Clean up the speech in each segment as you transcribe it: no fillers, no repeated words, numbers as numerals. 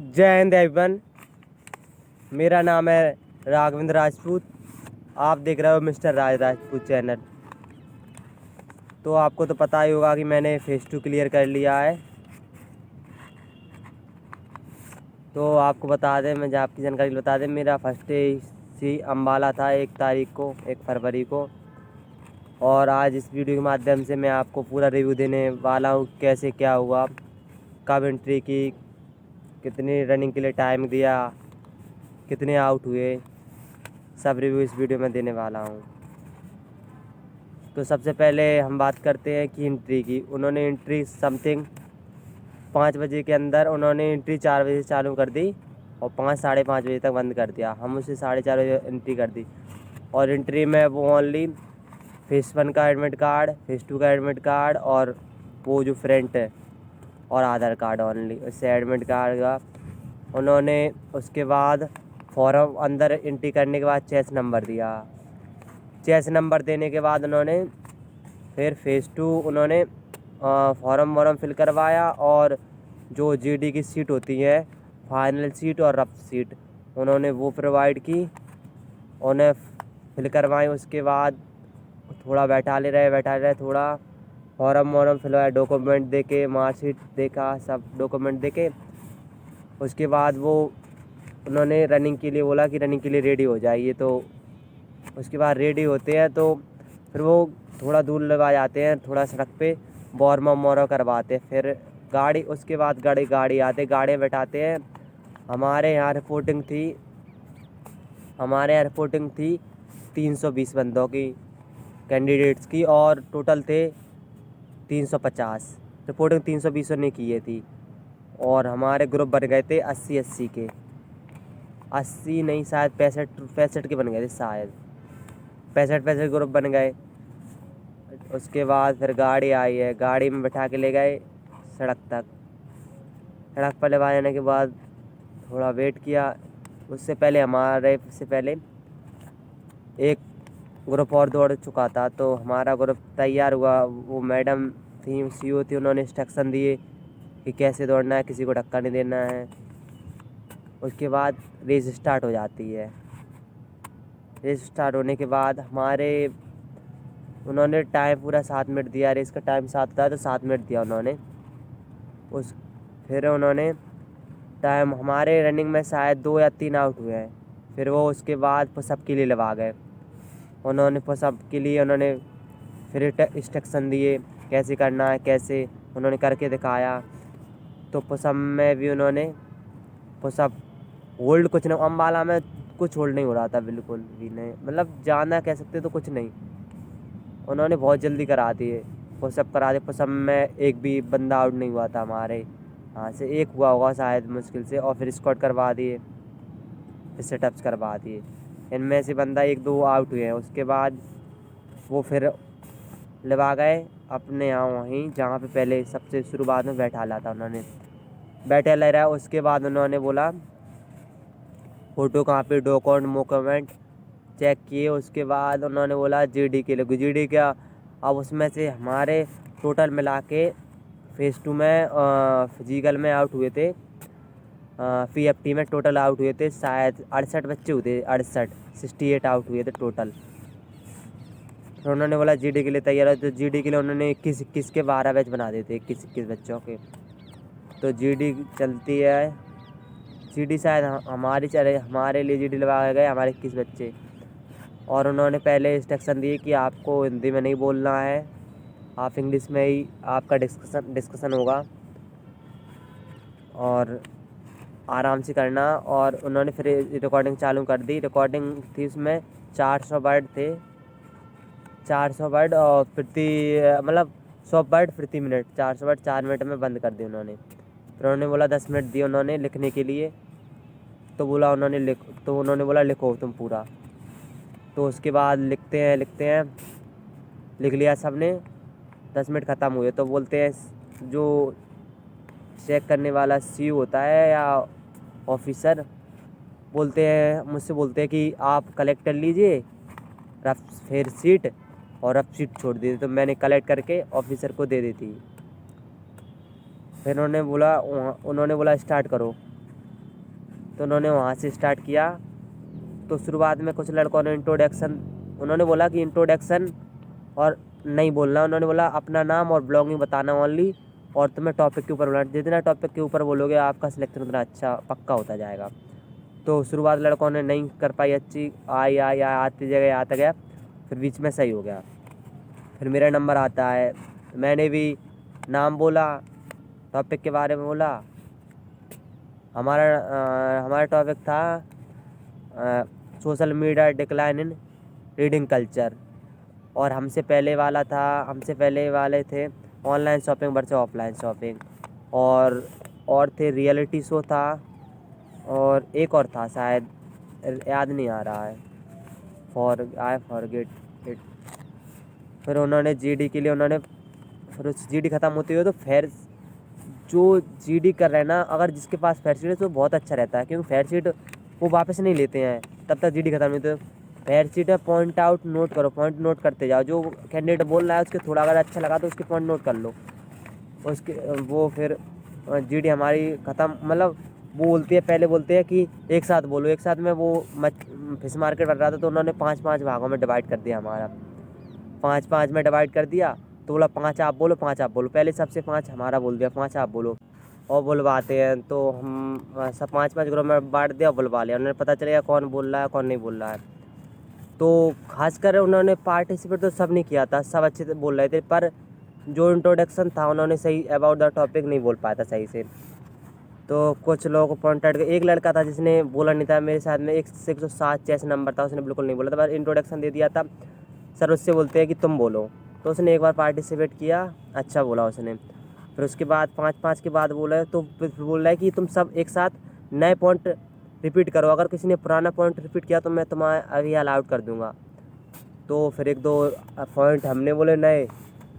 जय हिंद एवरीवन। मेरा नाम है राघवेंद्र राजपूत। आप देख रहे हो मिस्टर राजपूत चैनल। तो आपको तो पता ही होगा कि मैंने फेस 2 क्लियर कर लिया है। तो आपको बता दें, मैं आपकी जानकारी बता दें, मेरा फर्स्ट डे सी अम्बाला था 1 फरवरी को। और आज इस वीडियो के माध्यम से मैं आपको पूरा रिव्यू देने वाला हूँ, कैसे क्या हुआ, कब एंट्री की, कितनी रनिंग के लिए टाइम दिया, कितने आउट हुए, सब रिव्यू इस वीडियो में देने वाला हूँ। तो सबसे पहले हम बात करते हैं कि एंट्री की। उन्होंने एंट्री समथिंग 5 बजे के अंदर उन्होंने एंट्री 4 बजे से चालू कर दी और 5 साढ़े 5 बजे तक बंद कर दिया। हम उसे 4:30 बजे एंट्री कर दी और एंट्री में वो ओनली फेस 1 का एडमिट कार्ड, फेस 2 का एडमिट कार्ड और वो जो फ्रंट है और आधार कार्ड ओनली, उससे एडमिट कार्ड का उन्होंने। उसके बाद फॉर्म अंदर एंट्री करने के बाद चेस नंबर दिया। चेस नंबर देने के बाद उन्होंने फिर फेस 2 उन्होंने फॉर्म वॉर्म फिल करवाया और जो जीडी की सीट होती है, फाइनल सीट और रफ सीट, उन्होंने वो प्रोवाइड की, उन्हें फिल करवाई। उसके बाद थोड़ा बैठा ले रहे थोड़ा फॉर्म वॉर्म फिल हुआ, डॉक्यूमेंट दे के, मार्कशीट देखा, सब डॉक्यूमेंट दे के। उसके बाद वो उन्होंने रनिंग के लिए बोला कि रनिंग के लिए रेडी हो जाइए। तो उसके बाद रेडी होते हैं तो फिर वो थोड़ा दूर लगा जाते हैं, थोड़ा सड़क पे वार्म करवाते हैं। फिर गाड़ी, उसके बाद गाड़ी आते, गाड़ी बैठाते हैं। हमारे यहाँ रिपोर्टिंग थी 320 बंदों की, कैंडिडेट्स की, और टोटल थे 350। रिपोर्टिंग 320 ने किए थी और हमारे ग्रुप बन गए थे 80 के, 80 नहीं शायद 65 के बन गए थे, शायद 65 ग्रुप बन गए। उसके बाद फिर गाड़ी आई है, गाड़ी में बैठा के ले गए सड़क तक। सड़क पर ले जाने के बाद थोड़ा वेट किया। हमारे से पहले एक ग्रुप और दौड़ चुका था, तो हमारा ग्रुप तैयार हुआ। वो मैडम थी, सीईओ थी, उन्होंने इंस्ट्रक्शन दिए कि कैसे दौड़ना है, किसी को धक्का नहीं देना है। उसके बाद रेस स्टार्ट हो जाती है। रेस स्टार्ट होने के बाद उन्होंने टाइम पूरा 7 मिनट दिया। रेस का टाइम 7 था तो 7 मिनट दिया उन्होंने। फिर उन्होंने टाइम, हमारे रनिंग में शायद 2 या 3 आउट हुए हैं। फिर वो उसके बाद पुशअप के लिए लगा गए। उन्होंने पुशअप के लिए फिर इंस्ट्रक्शन दिए कैसे करना है, कैसे उन्होंने करके दिखाया। तो पुशअप में भी उन्होंने पुशअप होल्ड कुछ नहीं, अम्बाला में कुछ होल्ड नहीं हो रहा था, बिल्कुल भी नहीं, मतलब ज़्यादा कह सकते तो कुछ नहीं। उन्होंने बहुत जल्दी करा दिए, पुशअप करा दिए। पुशअप में एक भी बंदा आउट नहीं हुआ था हमारे यहाँ से, एक हुआ होगा शायद मुश्किल से। और फिर स्क्वाट करवा दिए, फिर सेटअप्स करवा दिए। इनमें से बंदा 1-2 आउट हुए हैं। उसके बाद वो फिर लगा गए अपने यहाँ, वहीं जहाँ पे पहले सबसे शुरुआत में बैठा ला था उन्होंने, बैठे ले रहा। उसके बाद उन्होंने बोला फ़ोटो कहाँ पे, डॉक्यूमेंट चेक किए। उसके बाद उन्होंने बोला जीडी के लिए, जीडी क्या। अब उसमें से हमारे टोटल मिला के फेस 2 में फिजिकल में आउट हुए थे, पीएफटी में टोटल आउट हुए थे शायद 68 बच्चे हुए, 68 आउट हुए थे टोटल। तो उन्होंने बोला जीडी के लिए तैयार है। तो जीडी के लिए उन्होंने 21 के 12 बैच बना देते, 21 बच्चों के। तो जीडी चलती है, जीडी शायद हमारे लिए जीडी लगा गए हमारे 21 बच्चे। और उन्होंने पहले इंस्ट्रक्शन दिए कि आपको हिंदी में नहीं बोलना है, आप इंग्लिश में ही आपका डिस्कशन होगा और आराम से करना। और उन्होंने फिर रिकॉर्डिंग चालू कर दी। रिकॉर्डिंग थी, उसमें 400 वर्ड थे, 400 वर्ड और मतलब 100 वर्ड प्रति मिनट, 400 वर्ड 4 मिनट में बंद कर दिए उन्होंने। फिर उन्होंने बोला 10 मिनट दिए उन्होंने लिखने के लिए। तो उन्होंने बोला लिखो तुम पूरा। तो उसके बाद लिखते हैं, लिख लिया सब ने। 10 मिनट ख़त्म हुए तो बोलते हैं, जो चेक करने वाला सीईओ होता है या ऑफिसर, मुझसे बोलते हैं कि आप कलेक्ट कर लीजिए फिर सीट, और रफ सीट छोड़ दी। तो मैंने कलेक्ट करके ऑफिसर को दे दी थी। फिर उन्होंने बोला स्टार्ट करो। तो उन्होंने वहाँ से स्टार्ट किया। तो शुरुआत में कुछ लड़कों ने इंट्रोडक्शन, उन्होंने बोला कि इंट्रोडक्शन और नहीं बोलना, उन्होंने बोला अपना नाम और ब्लॉगिंग बताना ओनली, और तुम्हें टॉपिक के ऊपर बोलना, जितना टॉपिक के ऊपर बोलोगे आपका सिलेक्शन उतना अच्छा पक्का होता जाएगा। तो शुरुआत लड़कों ने नहीं कर पाई अच्छी, आती जगह आता गया, फिर बीच में सही हो गया। फिर मेरा नंबर आता है, मैंने भी नाम बोला, टॉपिक के बारे में बोला। हमारा टॉपिक था social media decline in reading culture, और हमसे पहले वाले थे online shopping versus offline shopping, और थे रियलिटी शो था, और एक और था शायद, याद नहीं आ रहा है, आई फॉरगेट इट। फिर उन्होंने जीडी के लिए फिर उस जीडी ख़त्म होती हुई तो फिर जो जीडी कर रहे हैं ना, अगर जिसके पास फेयर शीट है तो बहुत अच्छा रहता है, क्योंकि फेयर शीट वो वापस नहीं लेते हैं तब तक जीडी खत्म नहीं होती। फेयर शीट है, पॉइंट आउट नोट करो, पॉइंट नोट करते जाओ, जो कैंडिडेट बोल रहा है उसके थोड़ा अगर अच्छा लगा तो उसके पॉइंट नोट कर लो, उसके वो फिर जीडी हमारी ख़त्म। मतलब वो बोलती है, पहले बोलते हैं कि एक साथ बोलो, एक साथ में वो फिश मार्केट बन रहा था तो उन्होंने 5-5 भागों में डिवाइड कर दिया, हमारा 5-5 में डिवाइड कर दिया। तो बोला 5 आप बोलो, 5 आप बोलो, पहले सबसे 5 हमारा बोल दिया, 5 आप बोलो, और बुलवाते हैं। तो हम सब 5-5 ग्रुप में बांट दिया और बुलवा लिया, उन्हें पता चलेगा कौन बोल रहा है कौन नहीं बोल रहा है। तो खासकर उन्होंने पार्टिसिपेट तो सब नहीं किया था, सब अच्छे से बोल रहे थे, पर जो इंट्रोडक्शन था उन्होंने सही अबाउट द टॉपिक नहीं बोल पाया था सही से। तो कुछ लोगों को पॉइंट आउट, एक लड़का था जिसने बोला नहीं था मेरे साथ में, 107 चेस नंबर था, उसने बिल्कुल नहीं बोला था, बस इंट्रोडक्शन दे दिया था। सर उससे बोलते हैं कि तुम बोलो, तो उसने एक बार पार्टिसिपेट किया, अच्छा बोला उसने। फिर उसके बाद 5-5 के बाद बोला है, तो फिर बोल रहा है कि तुम सब एक साथ नए पॉइंट रिपीट करो, अगर किसी ने पुराना पॉइंट रिपीट किया तो मैं तुम्हें अभी अलाउड कर दूंगा। तो फिर 1-2 पॉइंट हमने बोले नए,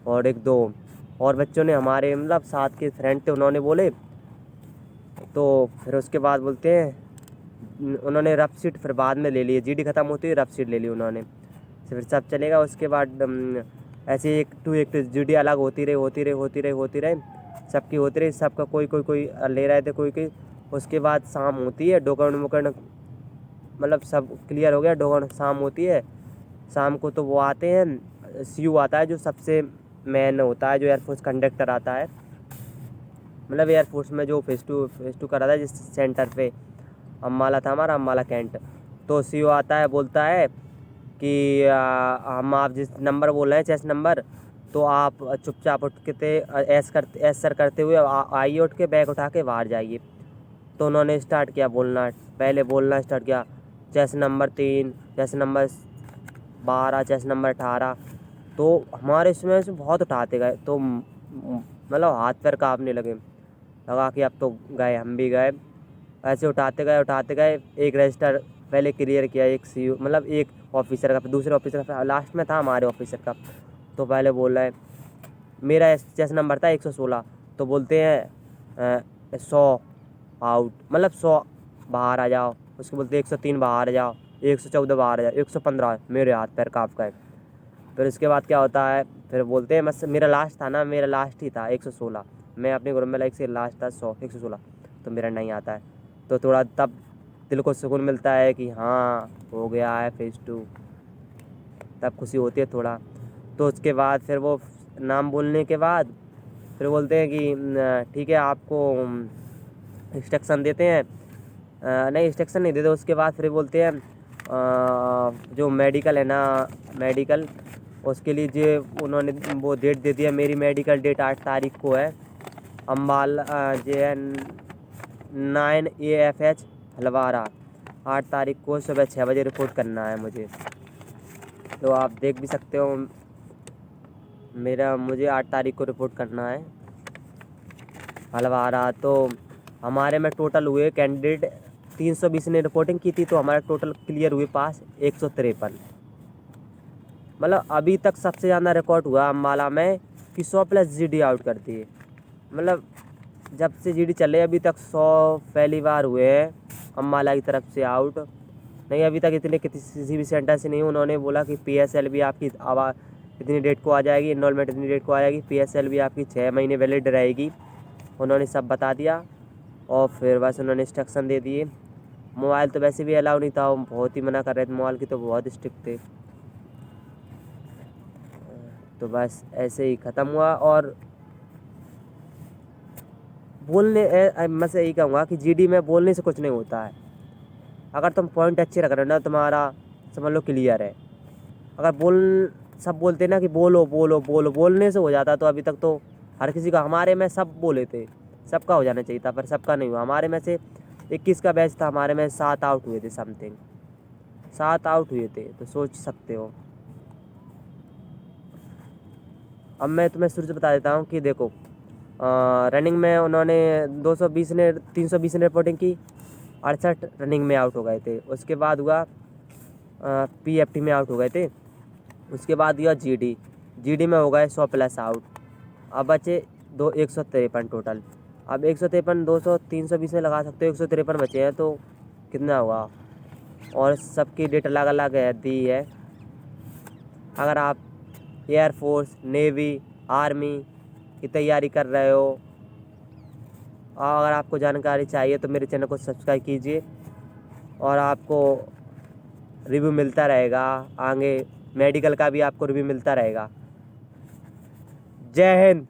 और 1-2 और बच्चों ने, हमारे मतलब साथ के फ्रेंड थे, उन्होंने बोले। तो फिर उसके बाद बोलते हैं उन्होंने रफ शीट फिर बाद में ले लिए, जीडी ख़त्म होती है रफ शीट ले ली उन्होंने, फिर सब चलेगा। उसके बाद ऐसे एक जीडी अलग होती रही, सबकी होती रही, सबका कोई ले रहे थे, कोई। उसके बाद शाम होती है, डोकन मुकन मतलब सब क्लियर हो गया, डोकन शाम होती है। शाम को तो वो आते हैं, सीयू आता है जो सबसे मेन होता है, जो एयरफोर्स कंडक्टर आता है, मतलब एयरफोर्स में जो फेस टू कर रहा था जिस सेंटर पे अम्बाला था हमारा, अम्बाला कैंट। तो सीयू आता है, बोलता है कि हम आप जिस नंबर बोल रहे हैं चेस नंबर, तो आप चुपचाप उठ के एस सर करते हुए आइए, उठ के बैग उठा के बाहर जाइए। तो उन्होंने स्टार्ट किया बोलना, पहले बोलना स्टार्ट किया, chase number 3, chase number 12, chase number 18। तो हमारे इसमें से बहुत उठाते गए, तो मतलब हाथ पैर काँपने लगा कि अब तो गए, हम भी गए। ऐसे उठाते गए, एक रजिस्टर पहले क्लियर किया, एक सीयू मतलब एक ऑफिसर का, फिर दूसरे ऑफिसर का, लास्ट में था हमारे ऑफिसर का। तो पहले बोल रहा है, मेरा चेस नंबर था 116, तो बोलते हैं 100 आउट, मतलब 100 बाहर आ जाओ। उसके बोलते हैं 103 बाहर आ जाओ, 114 बाहर आ जाओ, 115। मेरे हाथ पैर काँप गए। फिर उसके बाद क्या होता है, फिर बोलते हैं बस मेरा लास्ट था ना, मेरा लास्ट ही था 116, मैं अपने ग्रुप में लाइक से लास्ट था 116, तो मेरा नहीं आता है। तो थोड़ा तब दिल को सुकून मिलता है कि हाँ हो गया है फेज़ 2, तब खुशी होती है थोड़ा। तो उसके बाद फिर वो नाम बोलने के बाद फिर बोलते हैं कि ठीक है आपको इंस्ट्रक्शन देते हैं, नहीं इंस्ट्रक्शन नहीं देते। उसके बाद फिर बोलते हैं जो मेडिकल है ना, मेडिकल उसके लिए जो उन्होंने वो डेट दे दिया, मेरी मेडिकल डेट 8 तारीख को है, अम्बाला JN 9AFH हलवारा, 8 तारीख को सुबह 6 बजे रिपोर्ट करना है मुझे। तो आप देख भी सकते हो मुझे 8 तारीख को रिपोर्ट करना है हलवारा। तो हमारे में टोटल हुए कैंडिडेट 320 ने रिपोर्टिंग की थी, तो हमारा टोटल क्लियर हुए पास 153। मतलब अभी तक सबसे ज़्यादा रिकॉर्ड हुआ अम्बाला में कि 100+ जीडी आउट कर दिए। मतलब जब से जीडी चले अभी तक 100 पहली बार हुए हैं अम्बाला की तरफ से आउट। नहीं अभी तक इतने किसी भी सेंटर से नहीं। उन्होंने बोला कि PSL भी आपकी इतनी डेट को आ जाएगी, इनरोलमेंट इतनी डेट को आ जाएगी, PSL भी आपकी 6 महीने वैलिड रहेगी। उन्होंने सब बता दिया और फिर बस उन्होंने इंस्ट्रक्शन दे दिए मोबाइल तो वैसे भी अलाउ नहीं था, वो बहुत ही मना कर रहे थे मोबाइल की, तो बहुत स्ट्रिक्ट थे। तो बस ऐसे ही ख़त्म हुआ। और मैं से यही कहूँगा कि जीडी में बोलने से कुछ नहीं होता है। अगर तुम पॉइंट अच्छे रख रहे हो ना, तुम्हारा समझ लो क्लियर है। अगर सब बोलते ना कि बोलो बोलो बोलो, बोलने से हो जाता, तो अभी तक तो हर किसी का, हमारे में सब बोले थे, सबका हो जाना चाहिए था, पर सबका नहीं हुआ। हमारे में से 21 का बैच था, हमारे में 7 आउट हुए थे, समथिंग 7 आउट हुए थे, तो सोच सकते हो। अब मैं तुम्हें शुरू से बता देता हूँ कि देखो, रनिंग में उन्होंने 220 ने 320 ने रिपोर्टिंग की, 68 रनिंग में आउट हो गए थे। उसके बाद हुआ पीएफटी में आउट हो गए थे। उसके बाद हुआ जीडी में हो गए 100 प्लस आउट। अब बचे 153 टोटल। अब 153 200 320 में लगा सकते हो, 153 बचे हैं, तो कितना हुआ। और सबकी डेट अलग अलग है दी है। अगर आप एयरफोर्स, नेवी, आर्मी की तैयारी कर रहे हो, और अगर आपको जानकारी चाहिए तो मेरे चैनल को सब्सक्राइब कीजिए, और आपको रिव्यू मिलता रहेगा आगे। मेडिकल का भी आपको रिव्यू मिलता रहेगा। जय हिंद।